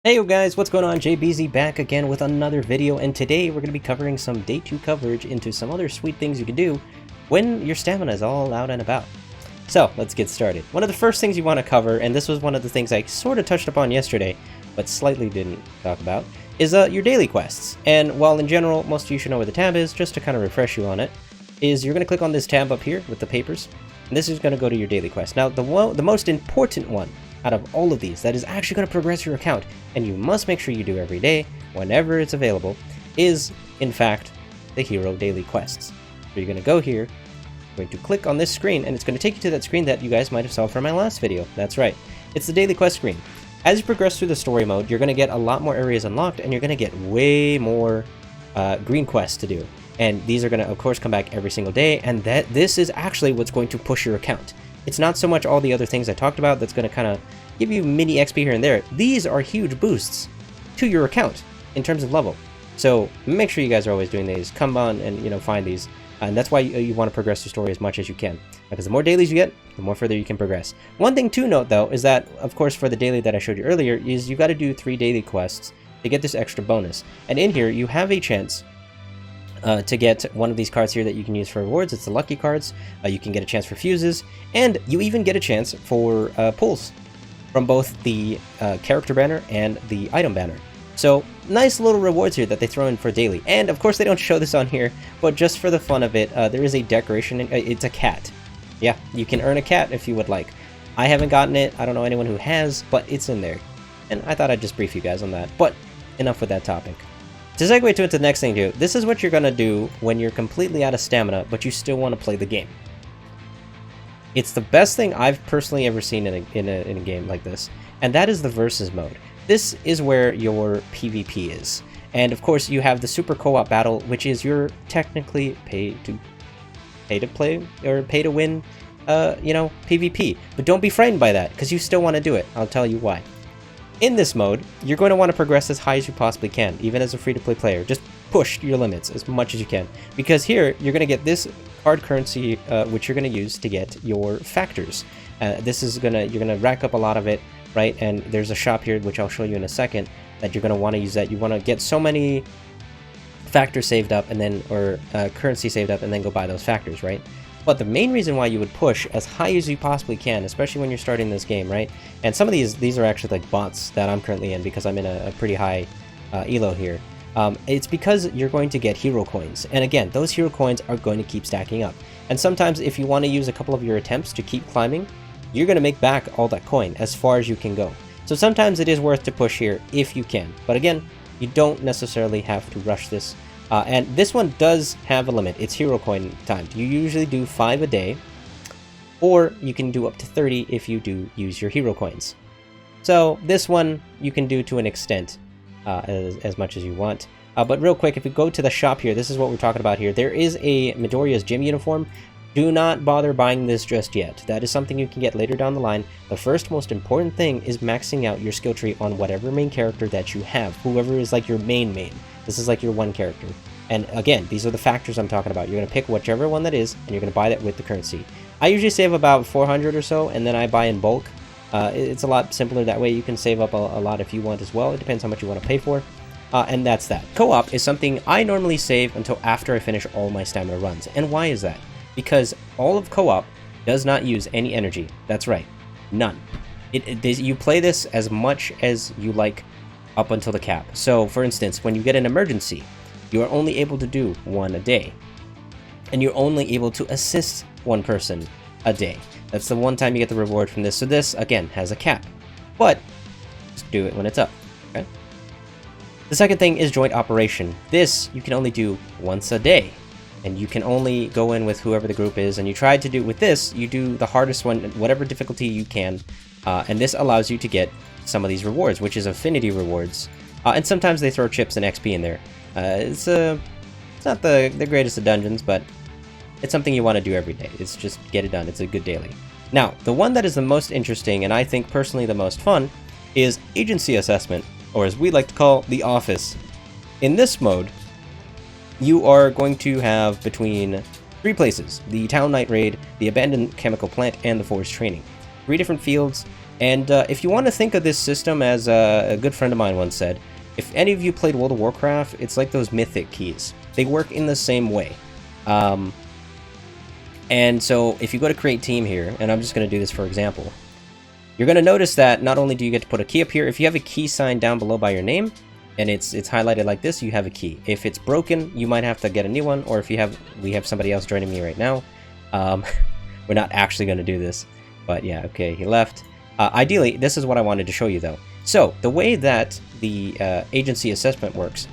Hey yo guys, what's going on? JBZ back again with another video, and today we're going to be covering some day 2 coverage into some other sweet things you can do when your stamina is all out and about. So, let's get started. One of the first things you want to cover, and this was one of the things I sort of touched upon yesterday, but slightly didn't talk about, is your daily quests. And while in general, most of you should know where the tab is, just to kind of refresh you on it, is you're going to click on this tab up here with the papers, and this is going to go to your daily quest. Now, the most important one out of all of these that is actually going to progress your account, and you must make sure you do every day whenever it's available, is in fact the hero daily quests. So you're going to go here, you're going to click on this screen, and it's going to take you to that screen that you guys might have saw from my last video. That's right, it's the daily quest screen. As you progress through the story mode, you're going to get a lot more areas unlocked, and you're going to get way more green quests to do, and these are going to of course come back every single day, and this is actually what's going to push your account. It's not so much all the other things I talked about that's going to kind of give you mini XP here and there. These are huge boosts to your account in terms of level. So make sure you guys are always doing these. Come on and find these. And that's why you want to progress your story as much as you can. Because the more dailies you get, the more further you can progress. One thing to note though is that, of course, for the daily that I showed you earlier, is you got to do 3 daily quests to get this extra bonus. And in here, you have a chance to get one of these cards here that you can use for rewards. It's the lucky cards. You can get a chance for fuses, and you even get a chance for pulls from both the character banner and the item banner. So nice little rewards here that they throw in for daily. And of course they don't show this on here, but just for the fun of it, there is a decoration. It's a cat. Yeah, you can earn a cat if you would like. I haven't gotten it. I don't know anyone who has, but it's in there. And I thought I'd just brief you guys on that. But enough with that topic. To segue to the next thing too, this is what you're going to do when you're completely out of stamina, but you still want to play the game. It's the best thing I've personally ever seen in a game like this, and that is the versus mode. This is where your PvP is. And of course you have the super co-op battle, which is your technically pay to play or pay to win PvP. But don't be frightened by that, because you still want to do it. I'll tell you why. In this mode, you're going to want to progress as high as you possibly can, even as a free-to-play player. Just push your limits as much as you can, because here you're going to get this card currency, which you're going to use to get your factors. You're gonna rack up a lot of it, right? And there's a shop here, which I'll show you in a second, that you're going to want to use. That you want to get so many factors saved up, and then currency saved up, and then go buy those factors, right? But the main reason why you would push as high as you possibly can, especially when you're starting this game, right? And some of these are actually like bots that I'm currently in, because I'm in a pretty high elo here. It's because you're going to get hero coins. And again, those hero coins are going to keep stacking up. And sometimes if you want to use a couple of your attempts to keep climbing, you're going to make back all that coin as far as you can go. So sometimes it is worth to push here if you can. But again, you don't necessarily have to rush this. And this one does have a limit. It's hero coin timed. You usually do 5 a day, or you can do up to 30 if you do use your hero coins. So this one you can do to an extent, as much as you want. But real quick, if you go to the shop here, this is what we're talking about here. There is a Midoriya's gym uniform. Do not bother buying this just yet. That is something you can get later down the line. The first most important thing is maxing out your skill tree on whatever main character that you have. Whoever is like your main. This is like your one character. And again, these are the factors I'm talking about. You're going to pick whichever one that is, and you're going to buy that with the currency. I usually save about 400 or so, and then I buy in bulk. It's a lot simpler that way. You can save up a lot if you want as well. It depends how much you want to pay for. And that's that. Co-op is something I normally save until after I finish all my stamina runs. And why is that? Because all of co-op does not use any energy. That's right. None. You play this as much as you like up until the cap. So, for instance, when you get an emergency, you are only able to do 1 a day. And you're only able to assist 1 person a day. That's the one time you get the reward from this. So this, again, has a cap. But, just do it when it's up. Okay? The second thing is joint operation. This, you can only do once a day. And you can only go in with whoever the group is. And you try to do, with this, you do the hardest one, whatever difficulty you can. And this allows you to get some of these rewards, which is affinity rewards. And sometimes they throw chips and XP in there. It's not the greatest of dungeons, but it's something you want to do every day. It's just get it done. It's a good daily. Now, the one that is the most interesting, and I think personally the most fun, is agency assessment, or as we like to call, the office. In this mode, you are going to have between 3 places: the town night raid, the abandoned chemical plant, and the forest training. 3 different fields, And if you want to think of this system as a good friend of mine once said, if any of you played World of Warcraft, it's like those mythic keys. They work in the same way. And so if you go to create team here, and I'm just going to do this for example, you're going to notice that not only do you get to put a key up here, if you have a key sign down below by your name, and it's highlighted like this, you have a key. If it's broken, you might have to get a new one, or if we have somebody else joining me right now. We're not actually going to do this, but yeah, okay, he left. Ideally, this is what I wanted to show you though. So the way that the agency assessment works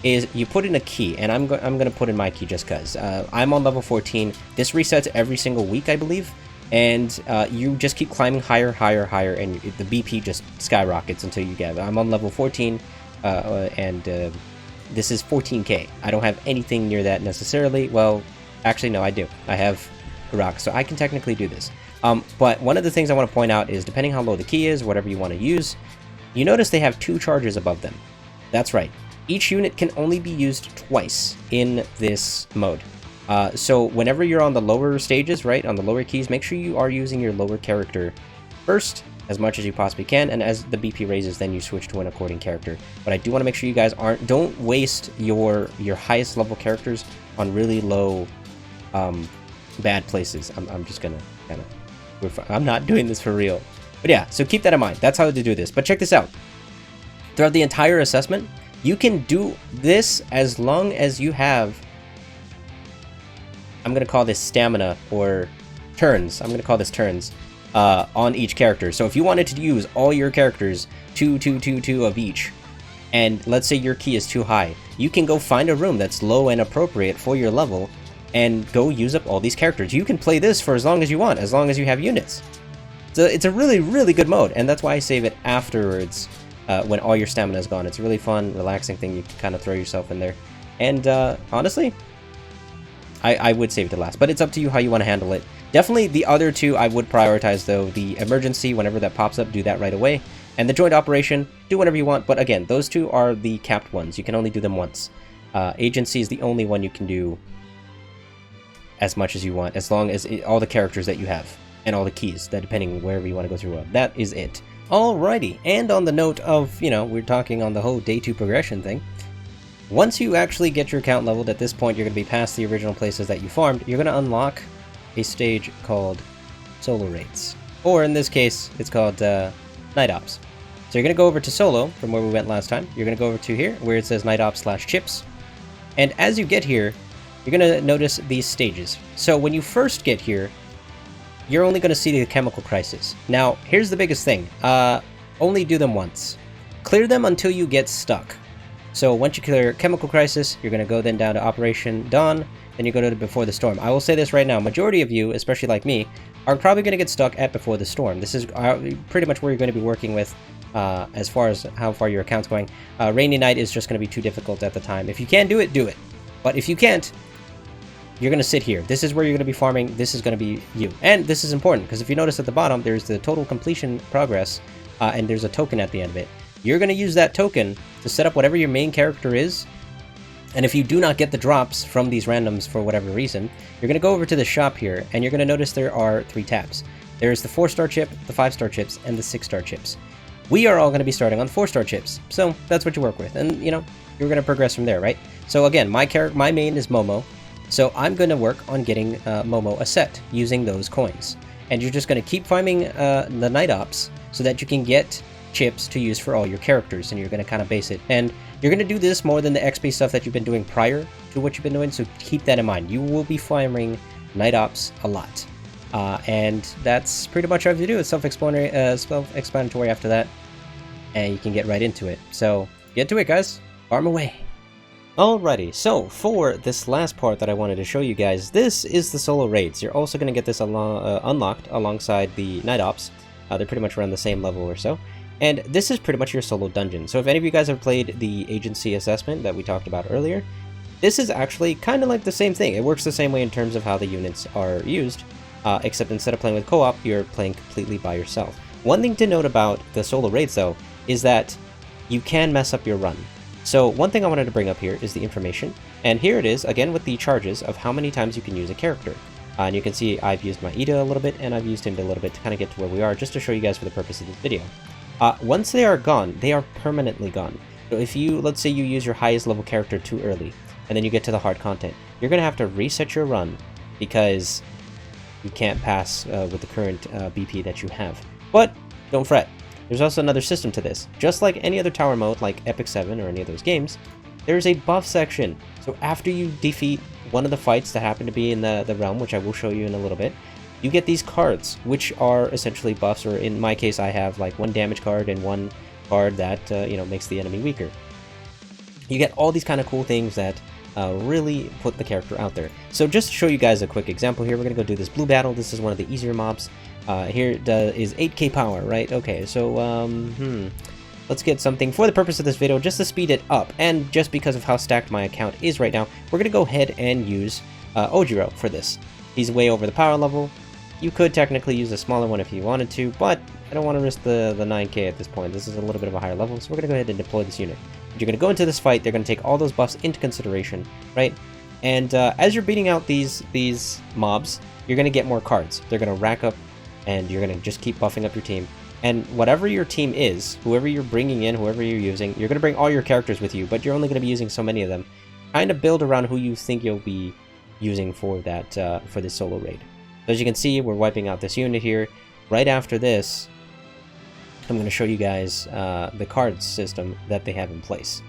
is you put in a key, and I'm going to put in my key just because I'm on level 14. This resets every single week, I believe, and you just keep climbing higher, higher, higher, and the BP just skyrockets until you get it. I'm on level 14, and this is 14k. I don't have anything near that necessarily. Well, actually, no, I do. I have a rock, so I can technically do this. But one of the things I want to point out is, depending how low the key is, whatever you want to use, you notice they have 2 charges above them. That's right. Each unit can only be used twice in this mode. So whenever you're on the lower stages, right, on the lower keys, make sure you are using your lower character first, as much as you possibly can, and as the BP raises, then you switch to an according character. But I do want to make sure you guys don't waste your highest level characters on really low, bad places. I'm just gonna kind of... I'm not doing this for real. But yeah, so keep that in mind. That's how to do this. But check this out. Throughout the entire assessment, you can do this as long as you have... I'm going to call this stamina, or turns. I'm going to call this turns on each character. So if you wanted to use all your characters, 2 of each, and let's say your key is too high, you can go find a room that's low and appropriate for your level, and go use up all these characters. You can play this for as long as you want, as long as you have units. So it's a really, really good mode, and that's why I save it afterwards, when all your stamina is gone. It's a really fun, relaxing thing. You can kind of throw yourself in there. And honestly, I would save it to last, but it's up to you how you want to handle it. Definitely the other 2 I would prioritize though. The emergency, whenever that pops up, do that right away. And the joint operation, do whatever you want, but again, those 2 are the capped ones. You can only do them once. Agency is the only one you can do as much as you want, as long as all the characters that you have, and all the keys, that depending on wherever you want to go through. That is it. Alrighty, and on the note of, you know, we're talking on the whole day 2 progression thing, once you actually get your account leveled, at this point you're going to be past the original places that you farmed, you're going to unlock a stage called Solo Raids. Or in this case, it's called Night Ops. So you're going to go over to Solo, from where we went last time. You're going to go over to here, where it says Night Ops/Chips. And as you get here, you're going to notice these stages. So when you first get here, you're only going to see the chemical crisis. Now, here's the biggest thing. Only do them once. Clear them until you get stuck. So once you clear chemical crisis, you're going to go then down to Operation Dawn, then you go to Before the Storm. I will say this right now, majority of you, especially like me, are probably going to get stuck at Before the Storm. This is pretty much where you're going to be working with as far as how far your account's going. Rainy Night is just going to be too difficult at the time. If you can do it, do it. But if you can't, you're going to sit here. This is where you're going to be farming. This is going to be you. And this is important, because if you notice at the bottom, there's the total completion progress, and there's a token at the end of it. You're going to use that token to set up whatever your main character is. And if you do not get the drops from these randoms for whatever reason, you're going to go over to the shop here, and you're going to notice there are 3 tabs. There's the 4-star chip, the 5-star chips, and the 6-star chips. We are all going to be starting on 4-star chips, so that's what you work with. And, you know, you're going to progress from there, right? So again, my main is Momo. So I'm going to work on getting Momo a set using those coins. And you're just going to keep farming the Night Ops so that you can get chips to use for all your characters, and you're going to kind of base it. And you're going to do this more than the XP stuff that you've been doing prior to what you've been doing, so keep that in mind. You will be farming Night Ops a lot. And that's pretty much all you have to do. It's self-explanatory after that, and you can get right into it. So get to it, guys. Farm away. Alrighty, so for this last part that I wanted to show you guys, this is the solo raids. You're also going to get this unlocked alongside the Night Ops. They're pretty much around the same level or so. And this is pretty much your solo dungeon. So if any of you guys have played the agency assessment that we talked about earlier, this is actually kind of like the same thing. It works the same way in terms of how the units are used, except instead of playing with co-op, you're playing completely by yourself. One thing to note about the solo raids, though, is that you can mess up your run. So one thing I wanted to bring up here is the information, and here it is, again with the charges of how many times you can use a character. And you can see I've used my Ida a little bit, and I've used him a little bit to kind of get to where we are, just to show you guys for the purpose of this video. Once they are gone, they are permanently gone. So if you, let's say you use your highest level character too early, and then you get to the hard content, you're going to have to reset your run, because you can't pass with the current BP that you have. But don't fret. There's also another system to this. Just like any other tower mode, like Epic 7 or any of those games, there's a buff section. So after you defeat one of the fights that happen to be in the realm, which I will show you in a little bit, you get these cards, which are essentially buffs, or in my case, I have like one damage card and one card that, you know, makes the enemy weaker. You get all these kind of cool things that really put the character out there. So just to show you guys a quick example here, we're going to go do this blue battle. This is one of the easier mobs. Here is 8k power, right? Okay, so, let's get something for the purpose of this video, just to speed it up. And just because of how stacked my account is right now, we're going to go ahead and use Ojiro for this. He's way over the power level. You could technically use a smaller one if you wanted to, but I don't want to risk the 9k at this point. This is a little bit of a higher level, so we're going to go ahead and deploy this unit. You're going to go into this fight, they're going to take all those buffs into consideration, right? And as you're beating out these mobs, you're going to get more cards. They're going to rack up, and you're going to just keep buffing up your team. And whatever your team is, whoever you're bringing in, whoever you're using, you're going to bring all your characters with you, but you're only going to be using so many of them. Kind of build around who you think you'll be using for that for this solo raid. So as you can see, we're wiping out this unit here. Right after this, I'm going to show you guys the card system that they have in place.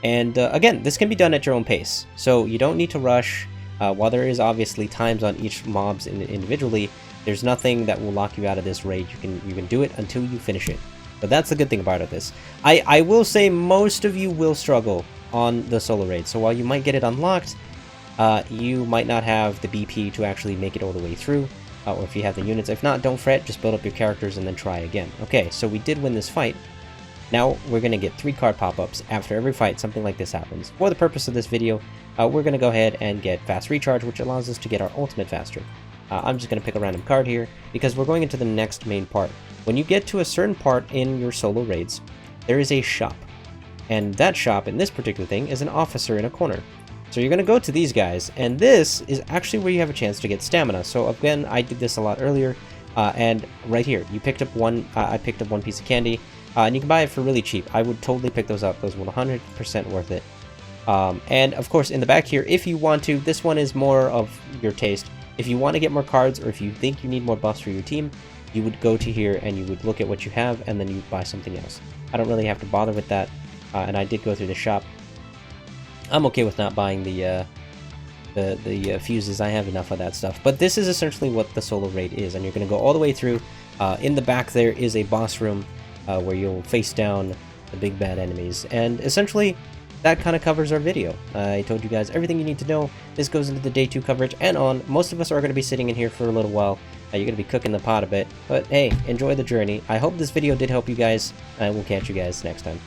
And again, this can be done at your own pace, so you don't need to rush. While there is obviously times on each mobs individually, there's nothing that will lock you out of this raid. You can do it until you finish it. But that's the good thing about this. I will say most of you will struggle on the solo raid, so while you might get it unlocked, you might not have the BP to actually make it all the way through, or if you have the units. If not, don't fret, just build up your characters and then try again. Okay, so we did win this fight. Now we're going to get 3 card pop-ups after every fight. Something like this happens. For the purpose of this video, we're going to go ahead and get fast recharge, which allows us to get our ultimate faster. I'm just going to pick a random card here, because we're going into the next main part. When you get to a certain part in your solo raids, there is a shop. And that shop, in this particular thing, is an officer in a corner. So you're going to go to these guys, and this is actually where you have a chance to get stamina. So again, I did this a lot earlier, and right here, you picked up one, I picked up one piece of candy, and you can buy it for really cheap. I would totally pick those up. Those were 100% worth it. And of course, in the back here, if you want to, this one is more of your taste. If you want to get more cards, or if you think you need more buffs for your team, you would go to here and you would look at what you have, and then you buy something else. I don't really have to bother with that, and I did go through the shop. I'm okay with not buying the fuses. I have enough of that stuff. But this is essentially what the solo raid is, and you're going to go all the way through. In the back there is a boss room where you'll face down the big bad enemies, and essentially that kind of covers our video. I told you guys everything you need to know. This goes into the day 2 coverage and on. Most of us are going to be sitting in here for a little while. You're going to be cooking the pot a bit, but hey, enjoy the journey. I hope this video did help you guys. I will catch you guys next time.